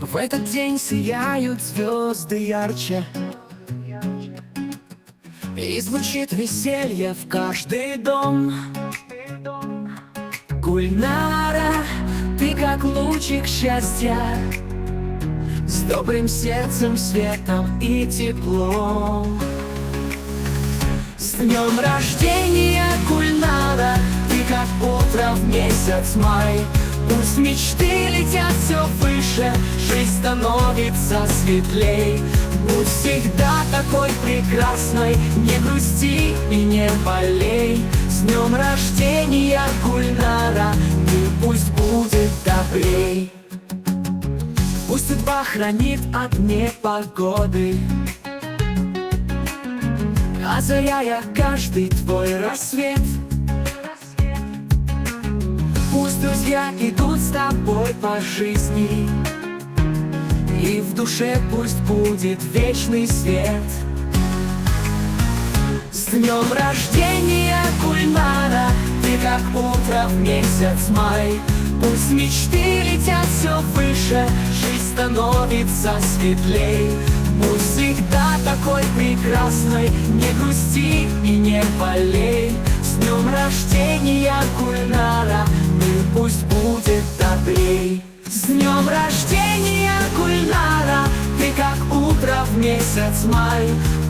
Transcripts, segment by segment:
В этот день сияют звезды ярче, и звучит веселье в каждый дом. Гульнара, ты как лучик счастья, с добрым сердцем, светом и теплом. С днем рождения, Гульнара, ты как утро в месяц май. Пусть мечты летят все выше, жизнь становится светлей. Будь всегда такой прекрасной, не грусти и не болей. С днем рождения, Гульнара, мир пусть будет добрей. Пусть судьба хранит от непогоды, озаряя каждый твой рассвет. Пусть друзья идут с тобой по жизни, и в душе пусть будет вечный свет. С днем рождения, Гульнара, ты как утро в месяц май. Пусть мечты летят все выше, жизнь становится светлей. Будь всегда такой прекрасной, не грусти и не болей. С днем рождения, Гульнара, мир пусть будет добрей. С днем рождения, Гульнара, ты как утро в месяц май.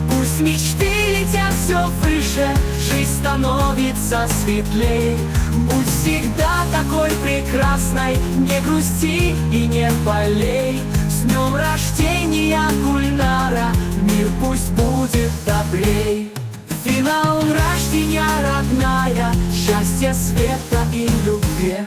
Пусть мечты летят все выше, жизнь становится светлей. Будь всегда такой прекрасной, не грусти и не болей. С днем рождения, Гульнара, мир пусть будет добрей. Финал рождения, родная, счастья, света и любви.